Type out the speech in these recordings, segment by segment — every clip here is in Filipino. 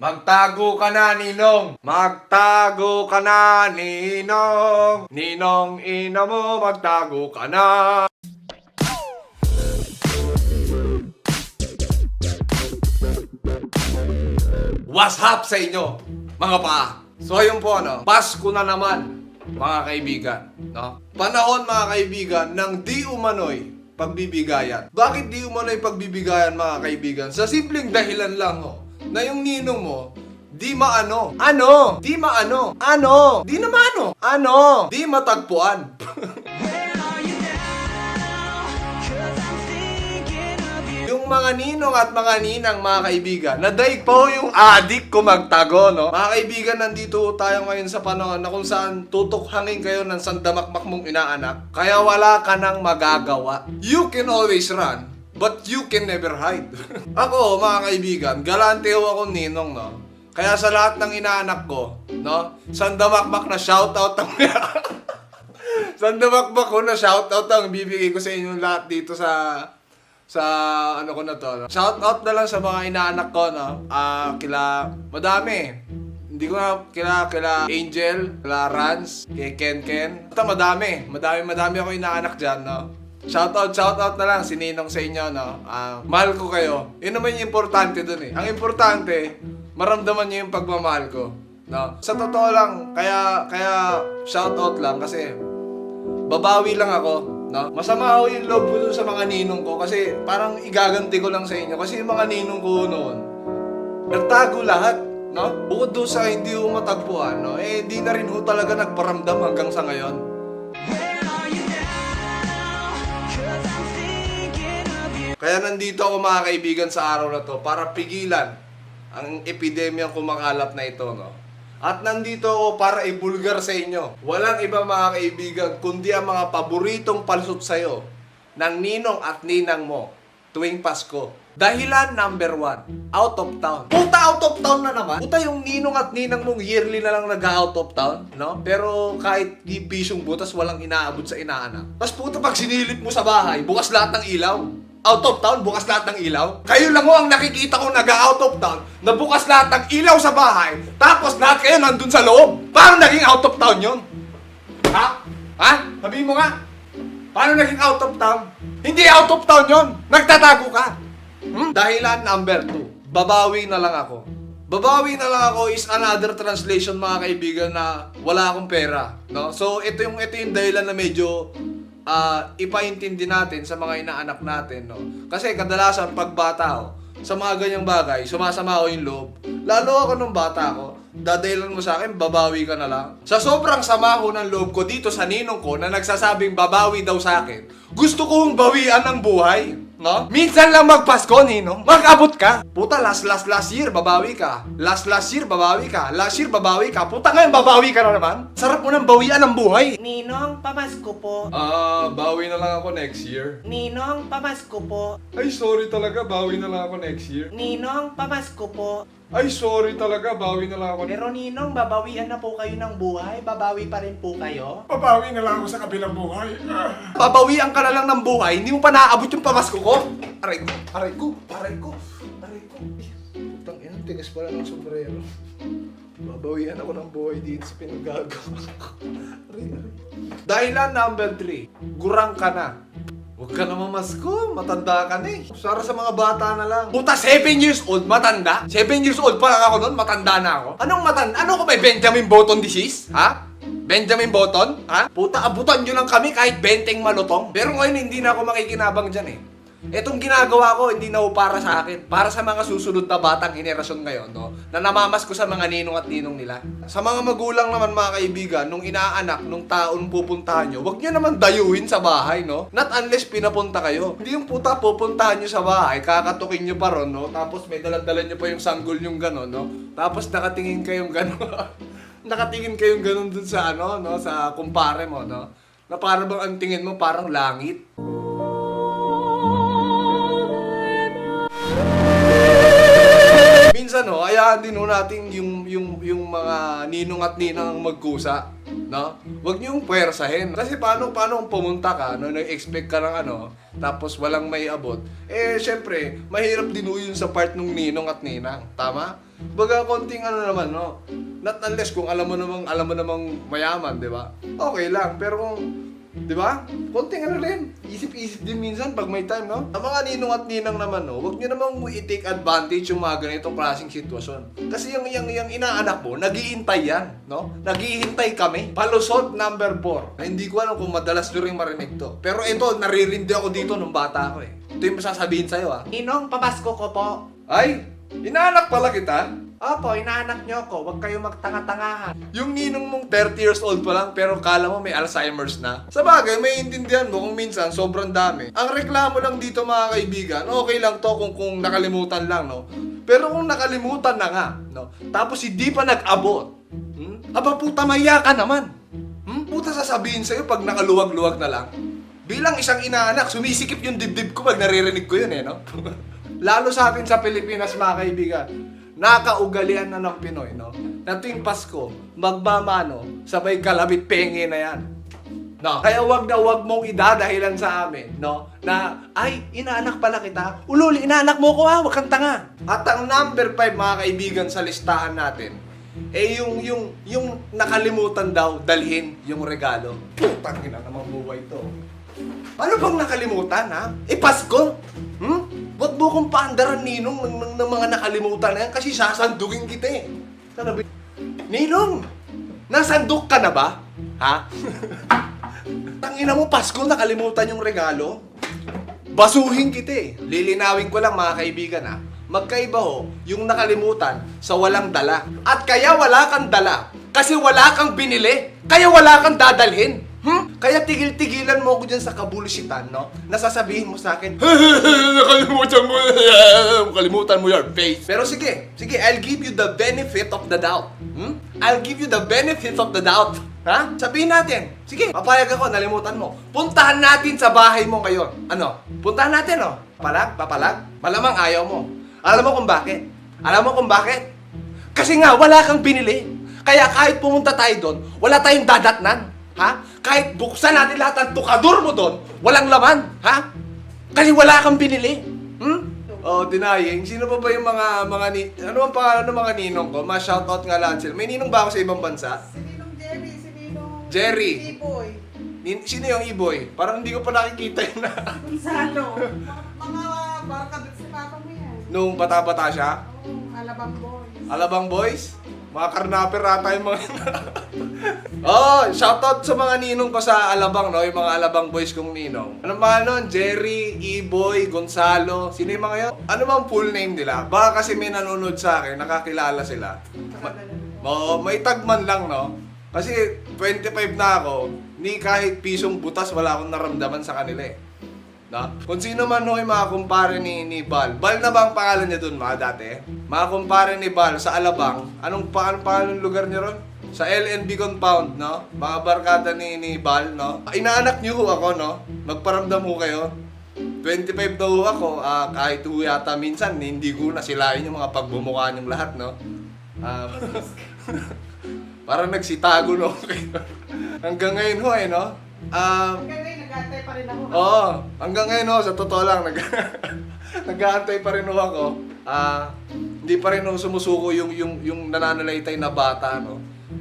Magtago ka na, Ninong! Magtago ka na, Ninong! Ninong, ina mo, magtago ka na! What's up sa inyo, mga pa? So ayun po, Pasko na naman, mga kaibigan, Panahon, mga kaibigan, ng di umano'y pagbibigayan. Bakit di umano'y pagbibigayan, mga kaibigan? Sa simpleng dahilan lang, na yung ninong mo, di maano. Ano? Di maano. Ano? Di na maano. Ano? Di matagpuan. Yung mga ninong at mga ninang, mga kaibigan, nadaig po yung adik ko magtago, Mga kaibigan, nandito tayo ngayon sa panahon na kung saan tutukhangin kayo ng sandamakmak mong inaanak, kaya wala ka nang magagawa. You can always run, but you can never hide. Ako, mga kaibigan, galante ho akong ninong, Kaya sa lahat ng inaanak ko, sandamakmak na shoutout ang sandamakmak ko na shoutout ang bibigay ko sa inyo lahat dito sa ano ko na to. Shoutout na lang sa mga inaanak ko, kila madami. Hindi ko na kila Angel, kila Rans, kay Ken. Ito madami ako inaanak diyan, Shoutout na lang si Ninong sa inyo, mahal ko kayo. Yun naman yung importante dun eh. Ang importante, maramdaman niyo yung pagmamahal ko, Sa totoo lang, kaya shoutout lang kasi babawi lang ako, Masama ako yung loob ko dun sa mga ninong ko kasi parang igaganti ko lang sa inyo kasi yung mga ninong ko noon nagtago lahat, Bukod doon sa hindi ko matagpuan, di na rin ko talaga nagparamdam hanggang sa ngayon. Kaya nandito ako, mga kaibigan, sa araw na to para pigilan ang epidemyang kumakalap na ito, At nandito ako para ibulgar sa inyo. Walang iba, mga kaibigan, kundi ang mga paboritong palusot sa'yo ng ninong at ninang mo tuwing Pasko. Dahilan number 1, out of town. Puta, out of town na naman. Puta, yung ninong at ninang mong yearly na lang nag-out of town, Pero kahit di pisyong butas, walang inaabot sa inaanak. Tapos puta, pag sinilip mo sa bahay, bukas lahat ng ilaw. Out of town, bukas lahat ng ilaw. Kayo lang ang nakikita ko nag-out of town, na bukas lahat ng ilaw sa bahay, tapos lahat kayo nandun sa loob. Paano naging out of town yun? Ha? Sabihin mo nga. Paano naging out of town? Hindi out of town yun. Nagtatago ka. Dahilan number 2, babawi na lang ako. Babawi na lang ako is another translation, mga kaibigan, na wala akong pera, So ito yung dahilan na medyo ipaintindi natin sa mga inaanak natin, Kasi kadalasan pag bata sa mga ganyang bagay, sumasama ko yung loob. Lalo ako nung bata ko, dadahilan mo sa akin, babawi ka na lang. Sa sobrang sama ko ng loob ko dito sa ninong ko na nagsasabing babawi daw sa akin, gusto kong bawian ng buhay, Minsan lang magpasko, Ninong. Mag-abot ka. Puta, last year, babawi ka. Last year, babawi ka. Last year, babawi ka. Puta, ngayon, babawi ka na naman. Sarap mo ng bawian ng buhay. Ninong, pamasko po. Bawi na lang ako next year. Ninong, pamasko po. Ay, sorry talaga, bawi na lang ako next year. Ninong, pamasko po. Ay, sorry talaga, bawi na lang ako. Pero Ninong, babawian na po kayo ng buhay? Babawi pa rin po kayo? Babawi na lang ako sa kabilang buhay. Babawian ka na lang ng buhay, hindi mo pa naaabot yung pamasko ko. Aray ko. Putang ina, tigas pala ng sombrero. Babawian ako ng buhay dito sa pinagagawa ko. Aray. Dahilan number 3, gurang ka na. Huwag ka na mamasko, matanda ka na eh. Para sa mga bata na lang. Puta, 7 years old, matanda? 7 years old pa lang ako noon, matanda na ako? Anong matanda? Ano ko may Benjamin Button disease? Ha? Benjamin Button? Ha? Puta, abutan nyo lang kami kahit benteng malutong. Pero ngayon hindi na ako makikinabang dyan eh. Etong ginagawa ko, hindi na ho para sa akin. Para sa mga susunod na batang henerasyon ngayon, na namamas ko sa mga ninong at ninong nila. Sa mga magulang naman, mga kaibigan, nung inaanak, nung taon pupuntahan nyo, huwag nyo naman dayuhin sa bahay, Not unless pinapunta kayo. Hindi yung puta, pupuntahan nyo sa bahay, kakatukin nyo pa ron, Tapos may daladala nyo pa yung sanggol yung gano'n, Tapos nakatingin kayong gano'n. Nakatingin kayong gano'n dun sa, sa kumpare mo, Na parang bang ang tingin mo parang langit. Minsan hayaan din natin yung mga ninong at ninang magkusa, No? Huwag niyong puwersahin. Kasi paano kung pumunta ka, no, nag-expect ka ng ano, tapos walang may abot. Eh, syempre, mahirap din ho yun sa part nung ninong at ninang. Tama? Baga, konting ano naman, no? Not unless kung alam mo namang mayaman, di ba? Okay lang. Pero kung, di ba? Konting ano rin. Isip-isip din minsan pag may time, no? Ang mga ninong at ninang naman, no? Huwag nyo namang i-take advantage yung mga ganitong klaseng sitwasyon. Kasi yung inaanak mo, nag-iintay yan, no? Nag-iintay kami. Palusot number 4. Hindi ko alam kung madalas nyo rin marinig to. Pero ito, naririndi ako dito nung bata ako eh. Ito yung masasabihin sa'yo, ah. Ninong, papasko ko po. Ay, inaanak pala kita. Opo, inaanak niyo ko. Huwag kayo magtanga-tangahan. Yung ninong mong 30 years old pa lang pero kala mo may Alzheimer's na. Sa bagay, may intindihan mo kung minsan sobrang dami. Ang reklamo lang dito mga kaibigan, okay lang to kung nakalimutan lang, no? Pero kung nakalimutan na nga, no? Tapos hindi pa nag-abot. Aba puta, maya ka naman. Puta sasabihin sa'yo pag nakaluwag-luwag na lang. Bilang isang inaanak, sumisikip yung dibdib ko pag naririnig ko yun eh, no? Lalo sa atin sa Pilipinas mga kaibigan, nakaugalian na ng Pinoy, no? Na tuwing Pasko, magmamano, sabay kalabit penge na yan. No? Kaya wag mong idadahilan sa amin, no? Na, ay, inaanak pala kita. Ululi, inaanak mo ko wag kang tanga. At ang number 5 mga kaibigan sa listahan natin, eh yung nakalimutan daw dalhin yung regalo. Putang ina namang buhay to. Ano bang nakalimutan, ha? Eh, Pasko? Wag mo kong paandaran, Ninong, ng mga nakalimutan na yan kasi sasandugin kita eh. Sabi, Ninong, nasandok ka na ba? Ha? Tangina mo, Pasko, nakalimutan yung regalo? Basuhin kita eh. Lilinawin ko lang mga kaibigan ha. Magkaiba ho, yung nakalimutan sa walang dala. At kaya wala kang dala, kasi wala kang binili, kaya wala kang dadalhin. Kaya tigil-tigilan mo ako dyan sa kabulisitan, no? Nasasabihin mo sa akin, nakalimutan mo your face. Pero sige, I'll give you the benefit of the doubt. I'll give you the benefit of the doubt. Ha? Sabihin natin, sige, papayag ako, nalimutan mo. Puntahan natin sa bahay mo ngayon. Ano? Puntahan natin, no? Papalag? Malamang ayaw mo. Alam mo kung bakit? Kasi nga, wala kang binili. Kaya kahit pumunta tayo doon, wala tayong dadatnan. Ha? Kahit buksan natin lahat ng tukador mo doon, walang laman. Ha? Kasi wala kang binili. Oh, denying. Sino pa ba yung ano ang pangalan ng mga ninong ko? Ma-shoutout nga lahat sila. May ninong ba ako sa ibang bansa? Si Ninong Jerry, si Ninong Jerry. Iboy. Sino yung Iboy? Parang hindi ko pa nakikita yun na. Gonzalo. Mga barkabit si Papa mo yan. Nung bata-bata siya? Oo, Alabang Boys. Alabang Boys? Mga karnaper ata yung mga Oh, shoutout sa mga ninong ko sa Alabang, no? Yung mga Alabang Boys kong ninong. Ano ba nun? Jerry, Iboy, Gonzalo. Sino yung mga yun? Ano bang full name nila? Baka kasi may nanonood sa akin, nakakilala sila. May tagman lang, no? Kasi 25 na ako, ni kahit pisong butas wala akong naramdaman sa kanila eh. No? Kung sino man ho yung mga kumpare ni Bal. Bal na ba ang pangalan niya dun mga dati? Mga kumpare ni Bal sa Alabang. Anong pangalan ng lugar niya ron? Sa LNB compound, no? Mga barkada ni Bal, no? Inaanak niyo ho ako, no? Magparamdam ho kayo. 25 na ho ako, kahit ho yata minsan, hindi ko nasilain yung mga pagbumukha niyong lahat, no? Parang nagsitago no kayo. Hanggang ngayon ho eh, no? Hanggang ngayon, nag-aantay pa rin ako. Oo, hanggang ngayon ho, sa totoo lang, nag-aantay pa rin ho ako. Hindi pa rin ho sumusuko yung nananalaytay na bata, no?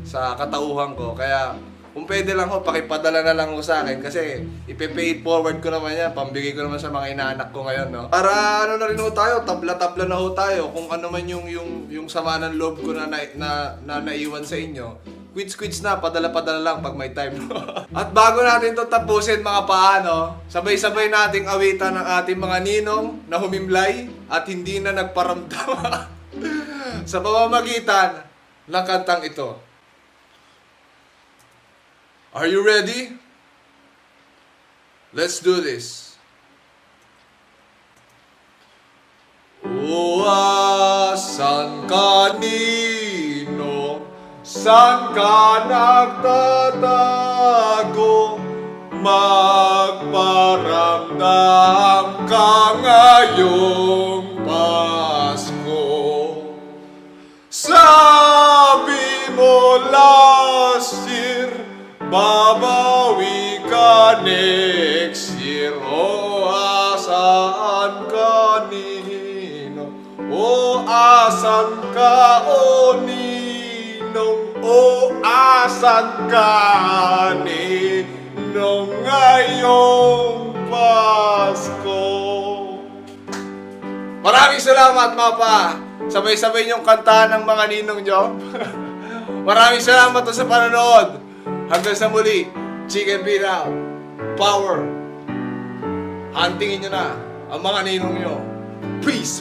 Sa katauhan ko. Kaya, kung pwede lang ho, pakipadala na lang ho sa akin kasi ipe-pay it forward ko naman yan, pambigay ko naman sa mga inaanak ko ngayon, no? Para ano na rin ho tayo, tabla-tabla na ho tayo kung ano man yung sama ng loob ko na naiwan sa inyo. Quits na, padala-padala lang pag may time. At bago natin to tapusin mga paano, sabay-sabay nating awitan ng ating mga ninong na humimlay at hindi na nagparamdam sa pamamagitan ng kantang ito. Are you ready? Let's do this. Uwasan ka nino, saan ka nagtatago? Magparamdam ka ngayong Pasko. Sabi mo last year, babawi ka next year. O asan ka nino? O asan ka o ninong? O asan ka ninong ngayong Pasko? Maraming salamat, Mapa! Sabay-sabay niyong kantahan ng mga ninong niyo. Maraming salamat sa panonood. Hanggang sa muli, Chicken Beat Out. Power. Huntingin niyo na ang mga ninong niyo. Peace!